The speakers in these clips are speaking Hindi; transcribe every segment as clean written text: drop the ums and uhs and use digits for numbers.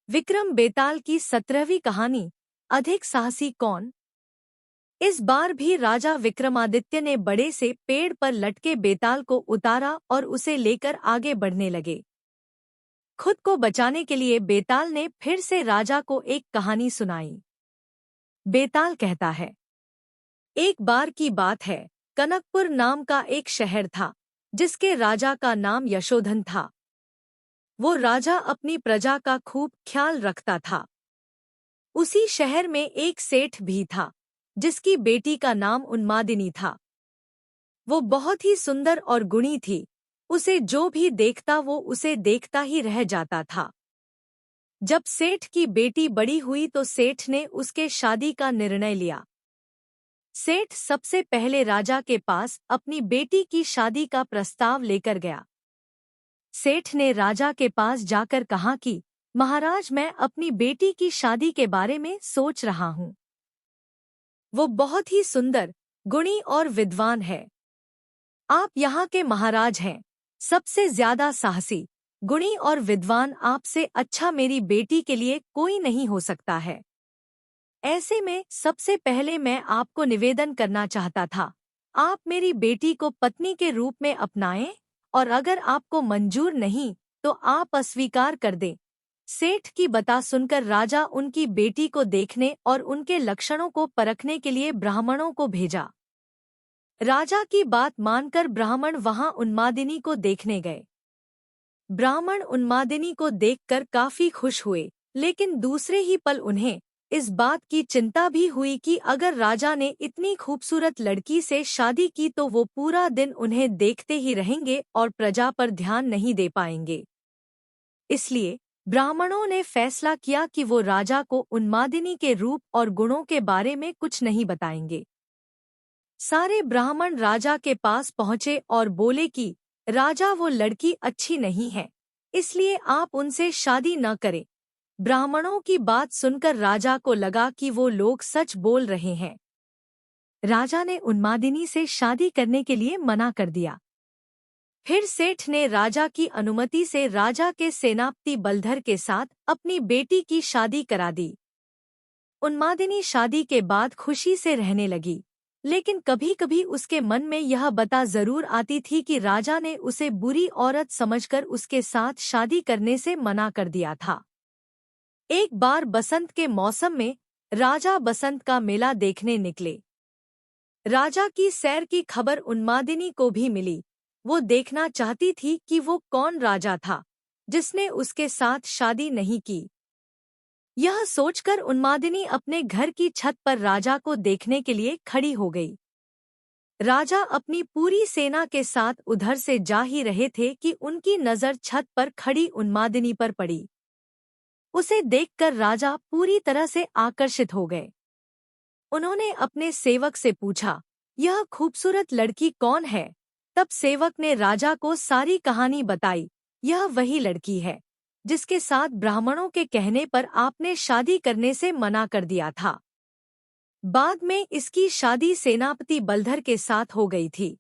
विक्रम बेताल की 17वीं कहानी। अधिक साहसी कौन। इस बार भी राजा विक्रमादित्य ने बड़े से पेड़ पर लटके बेताल को उतारा और उसे लेकर आगे बढ़ने लगे। खुद को बचाने के लिए बेताल ने फिर से राजा को एक कहानी सुनाई। बेताल कहता है, एक बार की बात है, कनकपुर नाम का एक शहर था, जिसके राजा का नाम यशोधन था। वो राजा अपनी प्रजा का खूब ख्याल रखता था। उसी शहर में एक सेठ भी था, जिसकी बेटी का नाम उन्मादिनी था। वो बहुत ही सुंदर और गुणी थी। उसे जो भी देखता वो उसे देखता ही रह जाता था। जब सेठ की बेटी बड़ी हुई तो सेठ ने उसके शादी का निर्णय लिया। सेठ सबसे पहले राजा के पास अपनी बेटी की शादी का प्रस्ताव लेकर गया। सेठ ने राजा के पास जाकर कहा कि महाराज, मैं अपनी बेटी की शादी के बारे में सोच रहा हूँ। वो बहुत ही सुंदर, गुणी और विद्वान है। आप यहाँ के महाराज हैं, सबसे ज्यादा साहसी, गुणी और विद्वान आपसे अच्छा मेरी बेटी के लिए कोई नहीं हो सकता है। ऐसे में सबसे पहले मैं आपको निवेदन करना चाहता था, आप मेरी बेटी को पत्नी के रूप में अपनाएं, और अगर आपको मंजूर नहीं तो आप अस्वीकार कर दें। सेठ की बता सुनकर राजा उनकी बेटी को देखने और उनके लक्षणों को परखने के लिए ब्राह्मणों को भेजा। राजा की बात मानकर ब्राह्मण वहां उन्मादिनी को देखने गए। ब्राह्मण उन्मादिनी को देखकर काफी खुश हुए, लेकिन दूसरे ही पल उन्हें इस बात की चिंता भी हुई कि अगर राजा ने इतनी खूबसूरत लड़की से शादी की तो वो पूरा दिन उन्हें देखते ही रहेंगे और प्रजा पर ध्यान नहीं दे पाएंगे। इसलिए ब्राह्मणों ने फैसला किया कि वो राजा को उन्मादिनी के रूप और गुणों के बारे में कुछ नहीं बताएंगे। सारे ब्राह्मण राजा के पास पहुंचे और बोले कि राजा, वो लड़की अच्छी नहीं है, इसलिए आप उनसे शादी न करें। ब्राह्मणों की बात सुनकर राजा को लगा कि वो लोग सच बोल रहे हैं। राजा ने उन्मादिनी से शादी करने के लिए मना कर दिया। फिर सेठ ने राजा की अनुमति से राजा के सेनापति बलधर के साथ अपनी बेटी की शादी करा दी। उन्मादिनी शादी के बाद खुशी से रहने लगी, लेकिन कभी-कभी उसके मन में यह बता जरूर आती थी कि राजा ने उसे बुरी औरत समझकर उसके साथ शादी करने से मना कर दिया था। एक बार बसंत के मौसम में राजा बसंत का मेला देखने निकले। राजा की सैर की खबर उन्मादिनी को भी मिली। वो देखना चाहती थी कि वो कौन राजा था जिसने उसके साथ शादी नहीं की। यह सोचकर उन्मादिनी अपने घर की छत पर राजा को देखने के लिए खड़ी हो गई। राजा अपनी पूरी सेना के साथ उधर से जा ही रहे थे कि उनकी नजर छत पर खड़ी उन्मादिनी पर पड़ी। उसे देखकर राजा पूरी तरह से आकर्षित हो गए। उन्होंने अपने सेवक से पूछा, यह खूबसूरत लड़की कौन है? तब सेवक ने राजा को सारी कहानी बताई। यह वही लड़की है जिसके साथ ब्राह्मणों के कहने पर आपने शादी करने से मना कर दिया था। बाद में इसकी शादी सेनापति बलधर के साथ हो गई थी।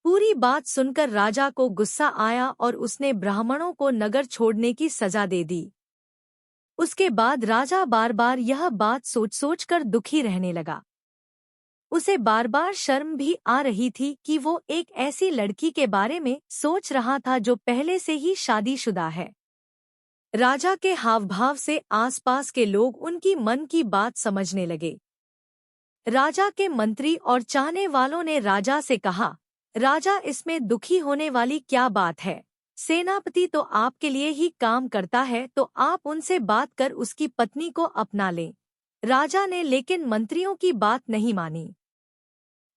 पूरी बात सुनकर राजा को गुस्सा आया और उसने ब्राह्मणों को नगर छोड़ने की सजा दे दी। उसके बाद राजा बार बार यह बात सोच कर दुखी रहने लगा। उसे बार बार शर्म भी आ रही थी कि वो एक ऐसी लड़की के बारे में सोच रहा था जो पहले से ही शादीशुदा है। राजा के हावभाव से आसपास के लोग उनकी मन की बात समझने लगे। राजा के मंत्री और चाहने वालों ने राजा से कहा, राजा, इसमें दुखी होने वाली क्या बात है? सेनापति तो आपके लिए ही काम करता है, तो आप उनसे बात कर उसकी पत्नी को अपना लें। राजा ने लेकिन मंत्रियों की बात नहीं मानी।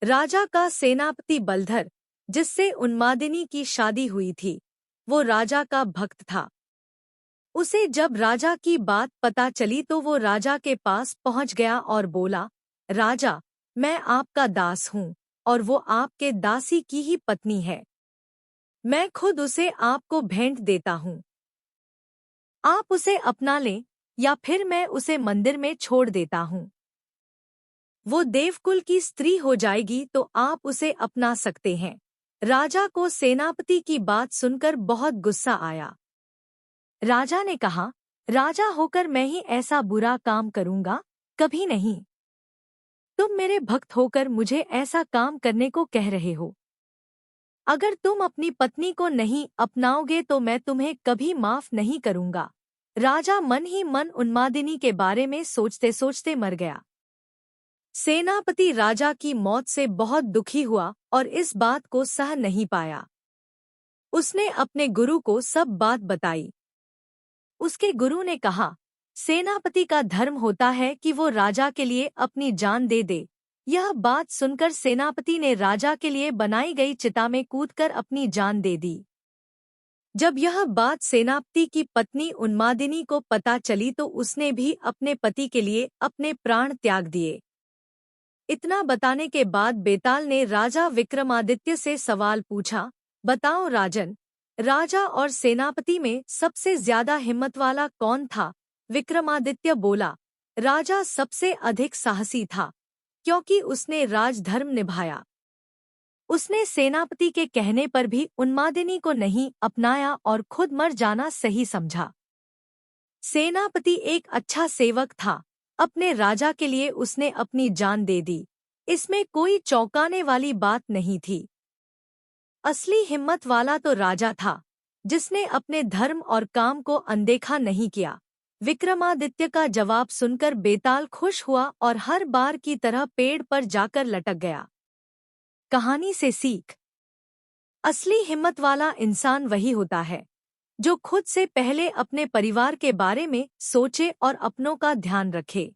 राजा का सेनापति बलधर, जिससे उन्मादिनी की शादी हुई थी, वो राजा का भक्त था। उसे जब राजा की बात पता चली तो वो राजा के पास पहुंच गया और बोला, राजा, मैं आपका दास हूँ और वो आपके दासी की ही पत्नी है। मैं खुद उसे आपको भेंट देता हूँ। आप उसे अपना लें या फिर मैं उसे मंदिर में छोड़ देता हूँ। वो देवकुल की स्त्री हो जाएगी तो आप उसे अपना सकते हैं। राजा को सेनापति की बात सुनकर बहुत गुस्सा आया। राजा ने कहा, राजा होकर मैं ही ऐसा बुरा काम करूंगा? कभी नहीं। तुम मेरे भक्त होकर मुझे ऐसा काम करने को कह रहे हो। अगर तुम अपनी पत्नी को नहीं अपनाओगे तो मैं तुम्हें कभी माफ नहीं करूंगा। राजा मन ही मन उन्मादिनी के बारे में सोचते सोचते मर गया। सेनापति राजा की मौत से बहुत दुखी हुआ और इस बात को सह नहीं पाया। उसने अपने गुरु को सब बात बताई। उसके गुरु ने कहा, सेनापति का धर्म होता है कि वो राजा के लिए अपनी जान दे दे। यह बात सुनकर सेनापति ने राजा के लिए बनाई गई चिता में कूदकर अपनी जान दे दी। जब यह बात सेनापति की पत्नी उन्मादिनी को पता चली तो उसने भी अपने पति के लिए अपने प्राण त्याग दिए। इतना बताने के बाद बेताल ने राजा विक्रमादित्य से सवाल पूछा, बताओ राजन, राजा और सेनापति में सबसे ज्यादा हिम्मत वाला कौन था? विक्रमादित्य बोला, राजा सबसे अधिक साहसी था, क्योंकि उसने राजधर्म निभाया। उसने सेनापति के कहने पर भी उन्मादिनी को नहीं अपनाया और खुद मर जाना सही समझा। सेनापति एक अच्छा सेवक था। अपने राजा के लिए उसने अपनी जान दे दी। इसमें कोई चौंकाने वाली बात नहीं थी। असली हिम्मत वाला तो राजा था, जिसने अपने धर्म और काम को अनदेखा नहीं किया। विक्रमादित्य का जवाब सुनकर बेताल खुश हुआ और हर बार की तरह पेड़ पर जाकर लटक गया। कहानी से सीख। असली हिम्मत वाला इंसान वही होता है जो खुद से पहले अपने परिवार के बारे में सोचे और अपनों का ध्यान रखे।